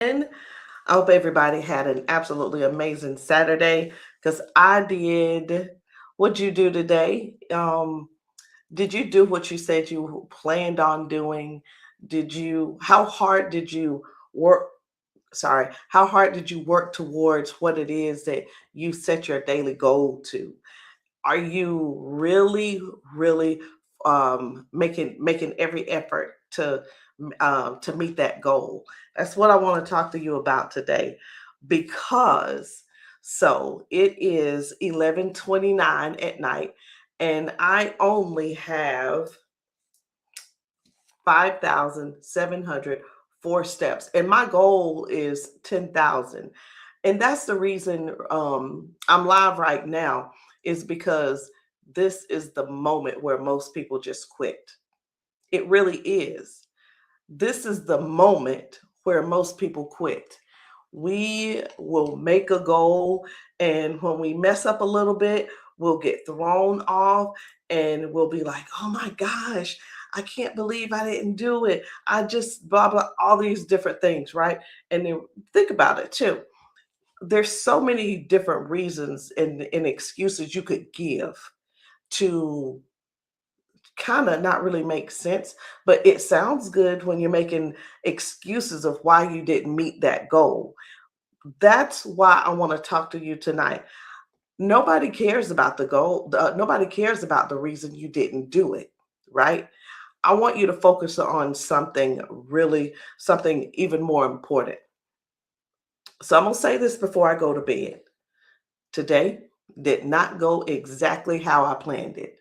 I hope everybody had an absolutely amazing Saturday because I did. What'd you do today? Did you do what you said you planned on doing? How hard did you work? Sorry, how hard did you work towards what it is that you set your daily goal to? Are you really making every effort to meet that goal? That's what I want to talk to you about today, because it is 11:29 at night, and I only have 5,704 steps, and my goal is 10,000. And that's the reason I'm live right now, is because this is the moment where most people just quit. It really is. This is the moment where most people quit. We will make a goal, and when we mess up a little bit, we'll get thrown off, and we'll be like, oh my gosh, I can't believe I didn't do it. I just blah, blah, all these different things, right? And then think about it too. There's so many different reasons and excuses you could give to kind of not really make sense, but it sounds good when you're making excuses of why you didn't meet that goal. That's why I want to talk to you tonight. Nobody cares about the goal. Nobody cares about the reason you didn't do it, right? I want you to focus on something even more important. So I'm going to say this before I go to bed. Today did not go exactly how I planned it.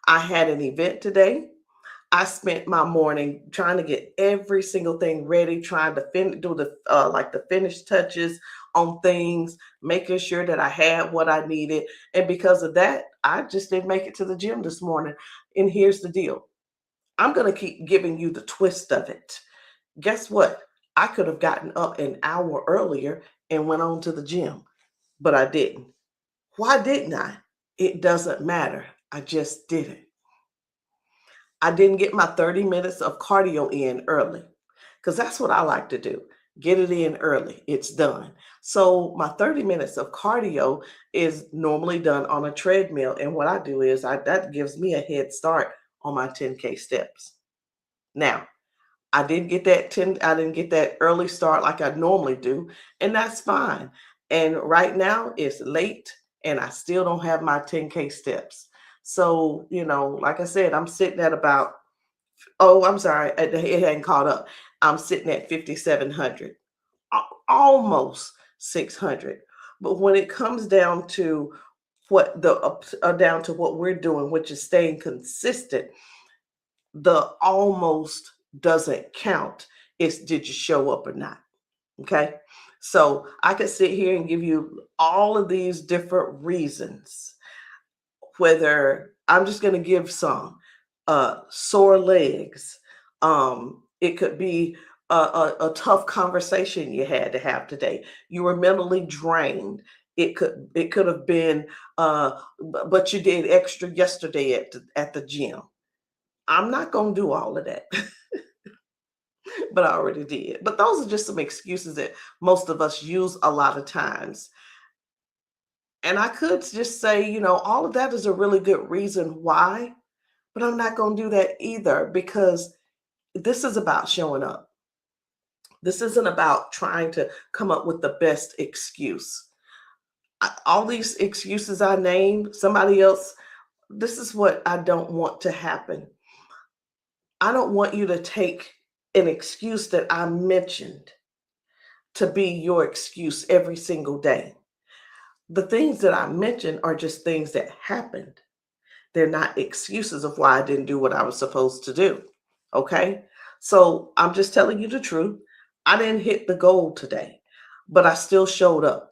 I had an event today. I spent my morning trying to get every single thing ready, trying to do the finished touches on things, making sure that I had what I needed. And because of that, I just didn't make it to the gym this morning. And here's the deal. I'm going to keep giving you the twist of it. Guess what? I could have gotten up an hour earlier and went on to the gym, but I didn't. Why didn't I? It doesn't matter. I just didn't. I didn't get my 30 minutes of cardio in early, because that's what I like to do. Get it in early. It's done. So my 30 minutes of cardio is normally done on a treadmill. And what I do is that gives me a head start on my 10K steps. Now, I didn't get that early start like I normally do, and that's fine. And right now it's late and I still don't have my 10K steps. So, like I said, I'm sitting at about, oh, I'm sorry, it hadn't caught up. I'm sitting at 5,700, almost 600. But when it comes down to down to what we're doing, which is staying consistent, the almost doesn't count. It's, did you show up or not? Okay. So I could sit here and give you all of these different reasons, whether I'm just going to give some sore legs. It could be a tough conversation you had to have today. You were mentally drained. It could have been, but you did extra yesterday at the gym. I'm not going to do all of that, but I already did. But those are just some excuses that most of us use a lot of times. And I could just say, all of that is a really good reason why, but I'm not going to do that either, because this is about showing up. This isn't about trying to come up with the best excuse. All these excuses I named, somebody else, this is what I don't want to happen. I don't want you to take an excuse that I mentioned to be your excuse every single day. The things that I mentioned are just things that happened. They're not excuses of why I didn't do what I was supposed to do. Okay. So I'm just telling you the truth. I didn't hit the goal today, but I still showed up.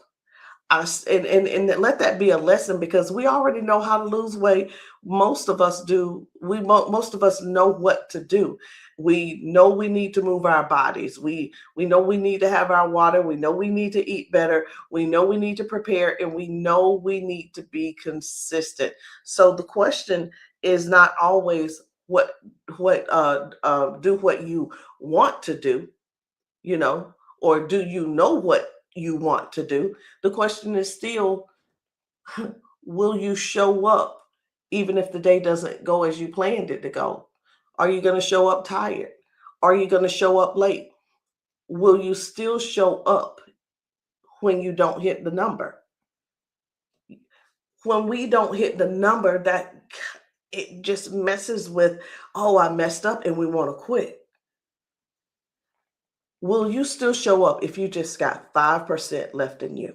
And let that be a lesson, because we already know how to lose weight. Most of us do. Most of us know what to do. We know we need to move our bodies. We know we need to have our water. We know we need to eat better. We know we need to prepare, and we know we need to be consistent. So the question is not always what do what you want to do, you know or do you know what you want to do? The question is still, will you show up even if the day doesn't go as you planned it to go? Are you going to show up tired? Are you going to show up late? Will you still show up when you don't hit the number? When we don't hit the number, that it just messes with, oh, I messed up and we want to quit. Will you still show up if you just got 5% left in you?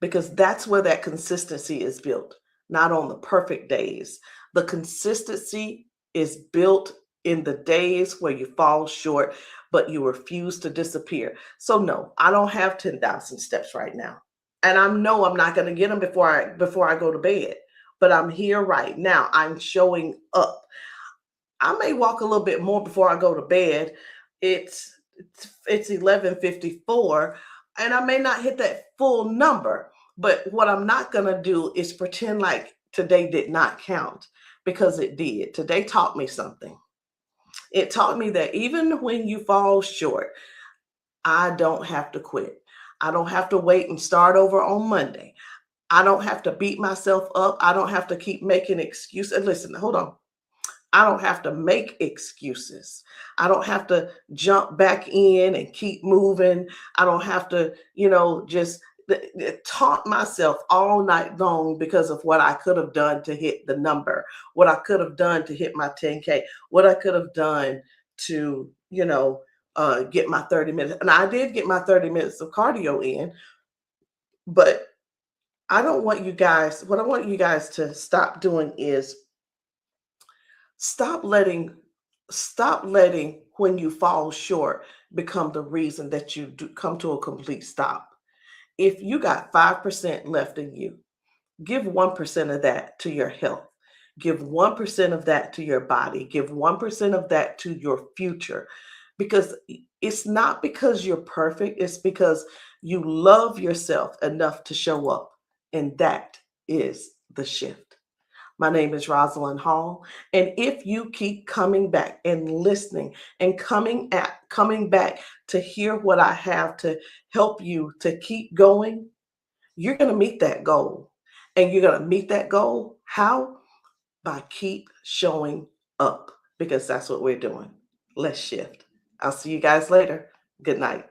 Because that's where that consistency is built, not on the perfect days. The consistency is built in the days where you fall short, but you refuse to disappear. So no, I don't have 10,000 steps right now. And I know I'm not going to get them before I go to bed. But I'm here right now. I'm showing up. I may walk a little bit more before I go to bed. It's 11:54, and I may not hit that full number. But what I'm not going to do is pretend like today did not count, because it did. Today taught me something. It taught me that even when you fall short, I don't have to quit. I don't have to wait and start over on Monday. I don't have to beat myself up. I don't have to keep making excuses. Listen, hold on. I don't have to make excuses. I don't have to jump back in and keep moving. I don't have to, just taunt myself all night long because of what I could have done to hit the number, what I could have done to hit my 10K, what I could have done to, get my 30 minutes. And I did get my 30 minutes of cardio in, but I don't want you guys, what I want you guys to stop doing is stop letting stop letting when you fall short become the reason that you do come to a complete stop. If you got 5% left in you, give 1% of that to your health. Give 1% of that to your body. Give 1% of that to your future. Because it's not because you're perfect, it's because you love yourself enough to show up. And that is the shift. My name is Rosalind Hall. And if you keep coming back and listening and coming back to hear what I have to help you to keep going, you're going to meet that goal. And you're going to meet that goal. How? By keep showing up, because that's what we're doing. Let's shift. I'll see you guys later. Good night.